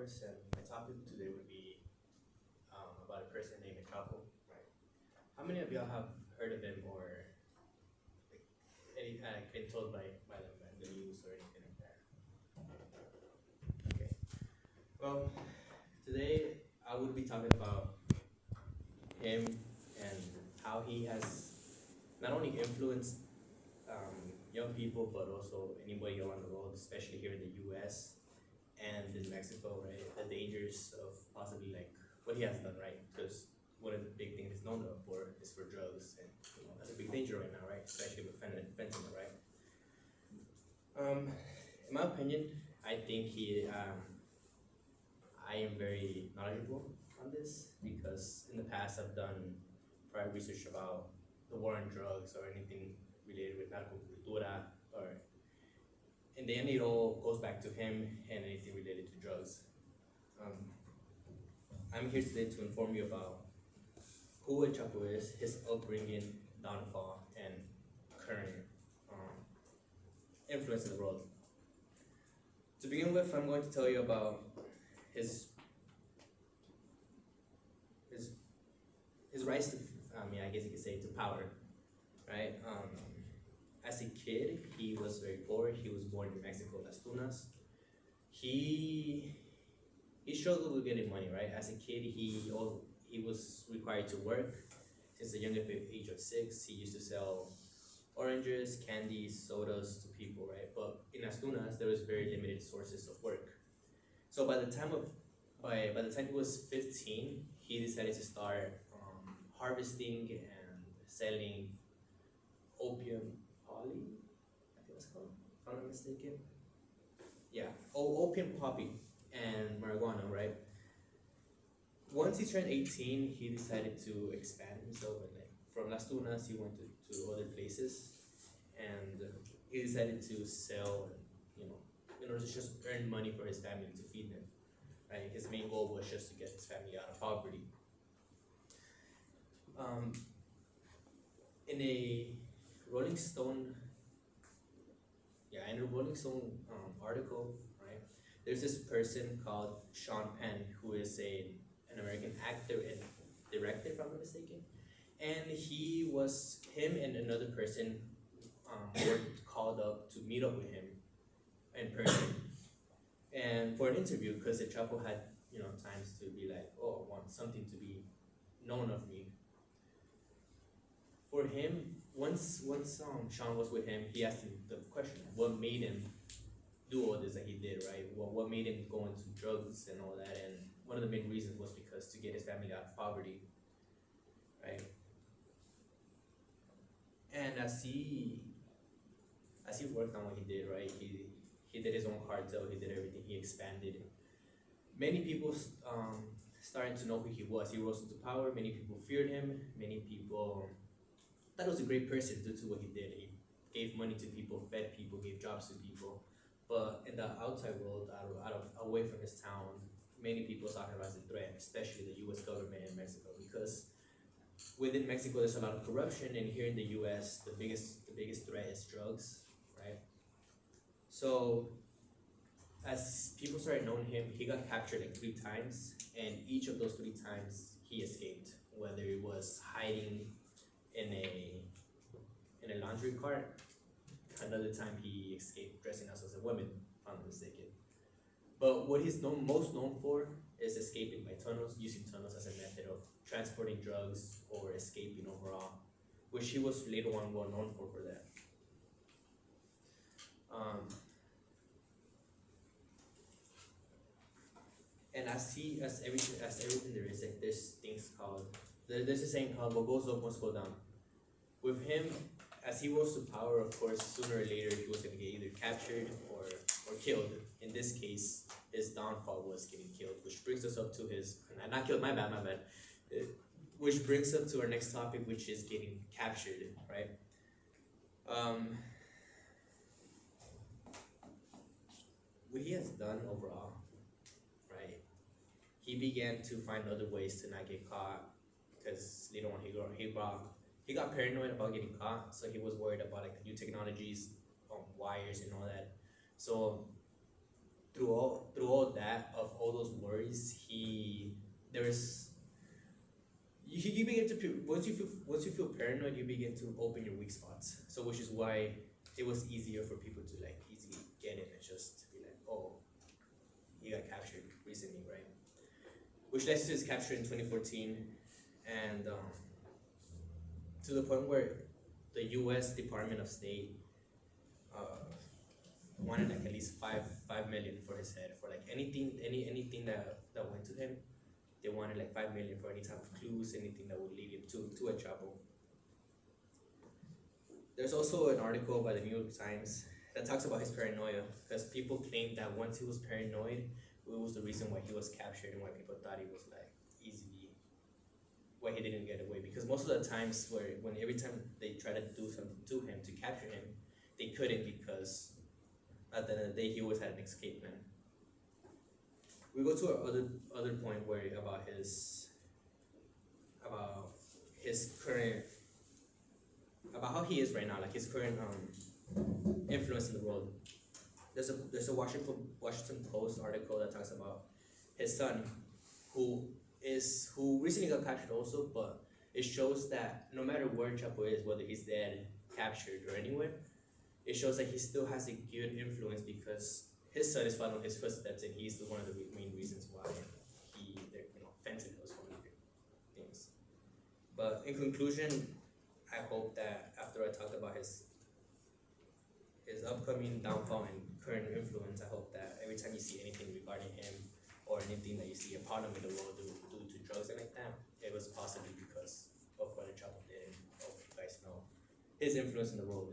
course, and my topic today would be about a person named Chapo. Right? How many of y'all have heard of him or like, any been told by them in the news or anything like that? Okay. Well, today I would be talking about him and how he has not only influenced young people but also anybody around the world, especially here in the U.S. and in Mexico, right? The dangers of possibly like what he has done, right? Because one of the big things he's known for is for drugs, and that's a big danger right now, right? Especially with fentanyl, right? In my opinion, I think I am very knowledgeable on this because in the past I've done prior research about the war on drugs or anything related with narcocultura, or in the end it all goes back to him and anything related to drugs. Um, I'm here today to inform you about who El Chapo is, his upbringing, downfall, and current influence in the world. To begin with, I'm going to tell you about his his his rise to, I guess you could say, to power, right? As a kid, he was very poor. He was born in Mexico, Las Tunas. He he struggled with getting money, right? As a kid, he was required to work since the young age of 6. He used to sell oranges, candies, sodas to people, right? But in Las Tunas, there was very limited sources of work. So by the time he was 15, he decided to start harvesting and selling opium poly, I think it's called, if I'm not mistaken. Yeah, opium poppy and marijuana, right? Once he turned 18, he decided to expand himself, and like from Las Tunas, he went to other places, and he decided to sell, you know, in order to just earn money for his family to feed them. Right? His main goal was just to get his family out of poverty. In a Rolling Stone, in a Rolling Stone article, right? There's this person called Sean Penn who is an American actor and director, if I'm not mistaken. And him and another person were called up to meet up with him in person and for an interview because the Chapo had, times to be like, oh, I want something to be known of me. For him, once Sean was with him, he asked him the question, what made him do all this that he did, right? What made him go into drugs and all that? And one of the main reasons was because to get his family out of poverty, right? And as he worked on what he did, right? He did his own cartel. He did everything. He expanded. Many people started to know who he was. He rose into power. Many people feared him. Many people thought he was a great person due to what he did. He gave money to people, fed people, gave jobs to people. But in the outside world, away from his town, many people saw him as a threat, especially the U.S. government in Mexico, because within Mexico there's a lot of corruption, and here in the U.S. the biggest threat is drugs, right? So as people started knowing him, he got captured like 3 times, and each of those 3 times he escaped, whether it was hiding in a laundry cart. Another time he escaped dressing as a woman, if I'm not mistaken. But what he's most known for is escaping by tunnels, using tunnels as a method of transporting drugs or escaping overall, which he was later on well known for that. And as everything there is, like, there's a saying called "what goes up must go down." With him, as he rose to power, of course, sooner or later he was going to get either captured or killed. In this case, his downfall was getting killed, which brings us up to not killed, my bad. Which brings up to our next topic, which is getting captured, right? What he has done overall, right? He began to find other ways to not get caught, because later on he got paranoid about getting caught, so he was worried about like the new technologies, wires and all that. So through all that of all those worries, there's you begin to feel, once you feel paranoid, you begin to open your weak spots. So which is why it was easier for people to like easily get it and just be like, oh, he got captured recently, right? Which led to his capture in 2014, and to the point where the U.S. Department of State wanted like at least five million for his head, for like anything that went to him. They wanted like 5 million for any type of clues, anything that would lead him to a Chapo. There's also an article by the New York Times that talks about his paranoia, because people claim that once he was paranoid, it was the reason why he was captured and why people thought he was like easily, why he didn't get away. Because most of the times when every time they try to do something to him to capture him, they couldn't, because at the end of the day he always had an escape plan. We go to our other point where about his current, about how he is right now, like his current influence in the world. There's a Washington Post article that talks about his son, who recently got captured also, but it shows that no matter where Chapo is, whether he's dead, captured, or anywhere, it shows that he still has a good influence, because his son is following his footsteps, and he's one of the main reasons why fentanyl is one of the things. But in conclusion, I hope that after I talk about his upcoming downfall and current influence, I hope that every time you see anything regarding him, or anything that you see a problem in the world due to drugs and like that, it was possibly because of what the Chapo did, and hope you guys know his influence in the world.